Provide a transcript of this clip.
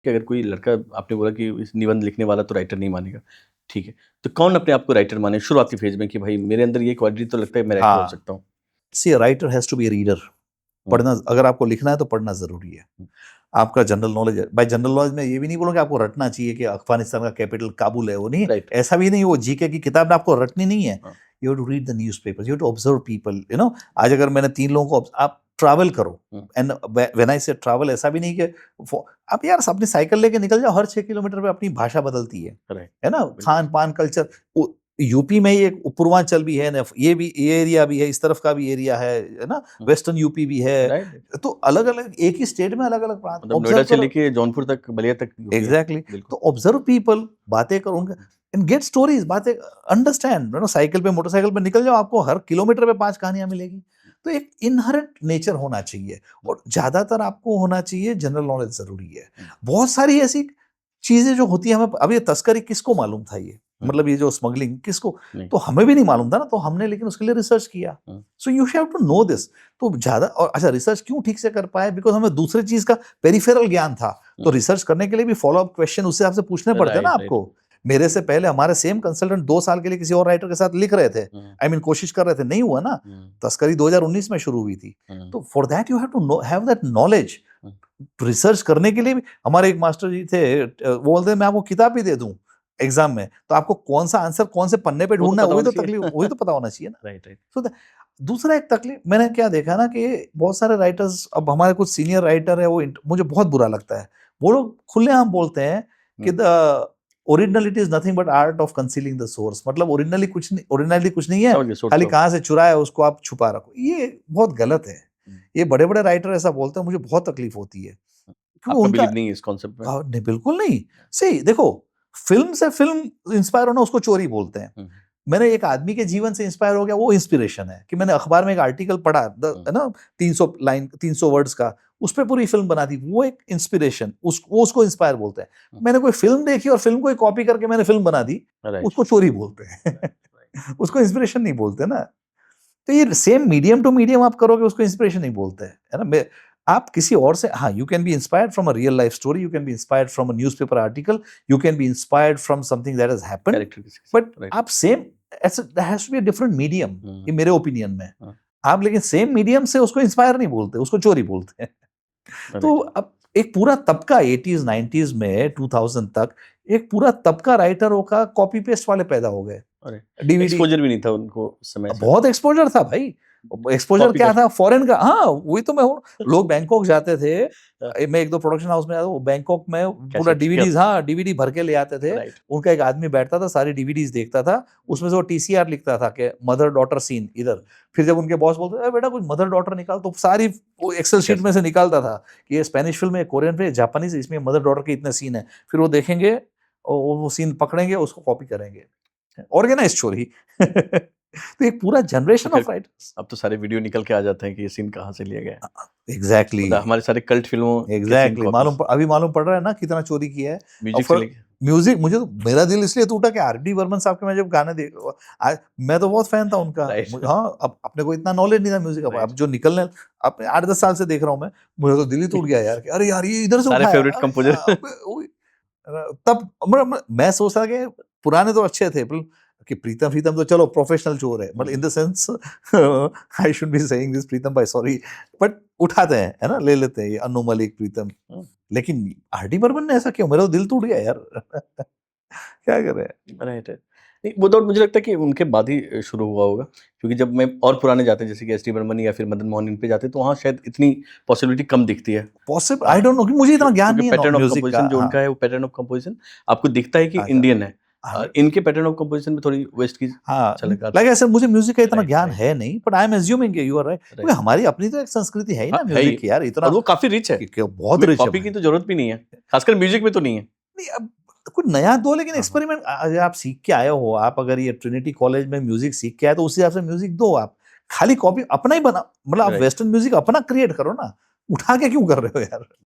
कि अगर कोई लड़का आपने बोला कि इस निबंध लिखने वाला तो राइटर नहीं मानेगा, ठीक है। तो कौन अपने आप को राइटर माने शुरुआती फेज़ में कि भाई मेरे अंदर ये क्वालिटी तो लगता है मैं राइटर हो हाँ, सकता हूँ? See a writer has to be a reader. हुँ, पढ़ना, अगर आपको लिखना है तो पढ़ना ज़रूरी है। हुँ, आपका जनरल नॉलेज है, बाय जनरल नॉलेज में ये भी नहीं बोलूँगा आपको रटना चाहिए कि अफ़गानिस्तान का कैपिटल काबुल है, वो नहीं, राइट, ऐसा भी नहीं, वो जीके की किताब में आपको रटनी नहीं है। हाँ, you have to read the newspapers, you have to observe people, you know. आज अगर मैंने 3 लोगों को आप ट्रैवल करो, हुँ, एंड व्हेन आई से ट्रैवल, ऐसा भी नहीं कि फो आप यार अपनी साइकिल लेके निकल जाओ, हर 6 किलोमीटर पे अपनी भाषा बदलती राइट, है ना? बिल्कुल, खान-पान, कल्चर, उ यूपी में ही एक पूर्वांचल भी है, नफ ये एरिया भी है, इस तरफ का भी एरिया है ना? हुँ, वेस्टर्न यूपी भी है। राइट, तो अलग-अलग एक ही स्टेट में अलग-अलग प्रांत, मतलब नोएडा ऑब्जर्व से करो। लेके जौनपुर तक, बलिया तक यूपी है, एग्ज़ैक्टली। बिल्कुल। तो ऑब्जर्व पीपल, बातें करो उनका, हुँ, एंड गेट स्टोरीज़, बातें अंडरस्टैंड, यू नो। साइकिल पे, मोटरसाइकिल पे निकल जाओ, आपको हर किलोमीटर पे 5 कहानियाँ मिलेगी। तो एक इन्हेरेंट नेचर होना चाहिए, हुँ, और ज़्यादातर आपको होना चाहिए, जनरल नॉलेज ज़रूरी है। हुँ, बहुत सारी ऐसी चीज़ें जो होती हैं, हमें अब ये तस्करी किसको मालूम था ये? हुँ, मतलब ये जो स्मगलिंग किसको, नहीं, तो हमें भी नहीं मालूम था ना, तो हमने लेकिन उसके लिए रिसर्च किया। Hmm, so you have to know this. तो ज़्यादा, और अच्छा, रिसर्च क्यों ठीक से कर पाए? बिकॉज़ हमें दूसरी चीज़ का पेरिफेरल ज्ञान था। हुँ, तो रिसर्च करने के लिए भी फ़ॉलो अप क्वेश्चन उस हिसाब से पूछने पड़ते हैं ना राइट, राइट, आपको। मेरे से पहले हमारे सेम कंसल्टेंट 2 साल के लिए किसी और राइटर के साथ लिख रहे थे। हुँ, आई मीन कोशिश कर रहे थे, नहीं हुआ ना। हुँ, तस्करी 2019 में शुरू हुई थी। हुँ, तो for that you have to know, have that knowledge. Hmm, research करने के लिए भी हमारे एक मास्टर जी थे, वो बोलते हैं मैं आपको किताब भी दे दूँ एग्ज़ाम में, तो आपको कौन-सा आंसर कौन से पन्ने पे वो तो ढूँढना है, पता वही होना तो चाहिए। तकलीफ, वही तो पता होना चाहिए ना। राइट, राइट, सो द दूसरा एक तकलीफ मैंने क्या देखा ना, कि बहुत सारे राइटर्स, अब हमारे कुछ सीनियर राइटर है, वो मुझे बहुत बुरा लगता है। वो लोग खुलेआम बोलते हैं कि hmm, the originality is nothing but art of concealing the source. मतलब ओरिजिनलिटी कुछ नहीं है, समझ गया सोर्स खाली ऑफ कहाँ से चुराया है उसको आप छुपा रखो। ये बहुत गलत है। हुँ, ये बड़े-बड़े राइटर ऐसा बोलते हैं, मुझे बहुत तकलीफ होती है। हुँ, क्योंकि आपका उनका, बिलीव नहीं है इस कॉन्सेप्ट में? नहीं, बिल्कुल नहीं। सी देखो, फ़िल्म से फ़िल्म इंस्पायर होना, उसको चोरी बोलते हैं। हुँ, मैंने एक आदमी के जीवन से इंस्पायर हो गया, वो इंस्पिरेशन है। कि मैंने अखबार में एक आर्टिकल पढ़ा, हुँ, है ना, 300 लाइन, 300 वर्ड्स का, उस पे पूरी फ़िल्म बना दी, वो एक इंस्पिरेशन, वो उसको इंस्पायर बोलते हैं। हुँ, मैंने कोई फ़िल्म देखी और फ़िल्म को ही कॉपी करके मैंने फ़िल्म बना दी, राइट, उसको चोरी बोलते राइट, हैं। राइट, उसको इंस्पिरेशन नहीं बोलते ना। तो ये सेम मीडियम टू मीडियम आप करोगे, उसको इंस्पिरेशन नहीं बोलते हैं, है ना? आप किसी और से, हाँ, you can be inspired from a real life story, you can be inspired from a newspaper article, you can be inspired from something that has happened, character किसी के बट साथ, राइट, आप सेम, ऐसा that has to be a different medium, hmm, ये मेरे opinion में। हाँ, आप लेकिन सेम मीडियम से उसको इंस्पायर नहीं बोलते, उसको चोरी बोलते हैं। तो राइट, अब एक पूरा तबका 80s 90s में 2000 तक, एक पूरा तबका राइटरों का कॉपी पेस्ट वाले पैदा हो गए। अरे! डीवीडी, एक्सपोज़र भी नहीं था उनको उस समय शायद, बहुत एक्सपोज़र था भाई। एक्सपोज़र कॉपी क्या कर था फॉरेन का, हाँ, वही तो मैं हूँ। लोग बैंकॉक जाते थे, हाँ, मैं 1-2 प्रोडक्शन हाउस में, वो बैंकॉक में पूरा कैसेट्स डीवीडीज़, यस, हाँ, डीवीडी भर के ले आते थे। राइट, उनका एक आदमी बैठता था, सारी डीवीडीज़ देखता था, हुँ, उसमें से वो टीसीआर लिखता था कि मदर डॉटर सीन इधर। फिर जब उनके बॉस बोलते, "ए बेटा कुछ मदर डॉटर निकाल", तो सारी वो एक्सेल शीट में कैसेट, से निकालता था कि ये स्पेनिश फ़िल्म है, कोरियन फ़िल्म है, जापानीज़, इसमें मदर डॉटर के इतने सीन हैं। फिर वो देखेंगे, वो सीन पकड़ेंगे, उसको कॉपी करेंगे। ऑर्गेनाइज़्ड चोरी। तो एक पूरा तो जनरेशन फिर ऑफ राइटर्स। अब तो सारे वीडियो निकल के आ जाते हैं कि ये सीन कहाँ से लिया गया है। एग्ज़ैक्टली, मतलब हमारे सारे कल्ट फ़िल्मों के सीन एग्ज़ैक्टली, कॉपीज़, अभी मालूम पड़ रहा है ना कितना चोरी किया है। और म्यूज़िक से फिर लेके म्यूज़िक, मुझे तो मेरा दिल इसलिए टूटा कि आर.डी. बर्मन साहब के मैं जब गाने मैं तो बहुत फ़ैन था उनका। राइट, हाँ, अब अपने को इतना नॉलेज नहीं था म्यूज़िक का, राइट, अब जो निकलने, अब 8-10 साल से देख रहा हूँ मैं, मुझे तो दिल ही टूट गया यार कि अरे यार! ये इधर से सारे उठाया, फ़ेवरेट अरे कंपोज़र यार! अबे ओए! तब मैं सोचता था कि पुराने तो अच्छे थे, कि प्रीतम प्रीतम तो चलो प्रोफेशनल चोर है, but hmm, in the sense I should be saying this, Pritam भाई सॉरी, बट उठाते हैं, है ना? ले लेते हैं ये अनु मलिक, प्रीतम। हुँ, लेकिन आर डी बर्मन ने ऐसा क्यों? मेरा तो दिल टूट गया यार। क्या करें? Right, right. नहीं, वो दौर मुझे लगता है कि उनके बाद ही शुरू हुआ होगा, क्योंकि जब मैं और पुराने जाते हैं जैसे कि एस टी बर्मन या फिर मदन मोहन इन पे जाते हैं, तो वहाँ शायद इतनी पॉसिबिलिटी कम दिखती है। पॉसिबल, आई डोंट नो, कि मुझे इतना ज्ञान क्योंकि नहीं है पैटर्न ऑफ म्यूजिक का। कंपोज़िशन जो हाँ, उनका है, वो पैटर्न ऑफ कंपोज़िशन आपको दिखता है कि अच्छा, इंडियन है। हमें, इनके पैटर्न ऑफ कंपोज़िशन में थोड़ी वेस्ट की हाँ, झलक लाइक आती आई सेड, मुझे म्यूजिक का है। इतना राइट, ज्ञान राइट, है नहीं, but I am assuming you are right, क्योंकि राइट। हमारी अपनी तो एक संस्कृति है ही हाँ, ना है ही म्यूजिक की यार, इतना और वो काफ़ी रिच है। बहुत हमें रिच है कॉपी भाई। की तो ज़रूरत भी नहीं है, खासकर म्यूज़िक में तो नहीं है। नहीं, अब कुछ नया दो, लेकिन हाँ, हाँ। एक्सपेरिमेंट, अगर आप सीख के आए हो, आप अगर ये ट्रिनिटी कॉलेज में म्यूजिक सीख के आए, तो उस हिसाब से म्यूजिक दो आप। खाली कॉपी अपना ही बना, मतलब आप राइट। वेस्टर्न म्यूजिक अपना क्रिएट करो ना, उठा के क्यों कर रहे हो यार?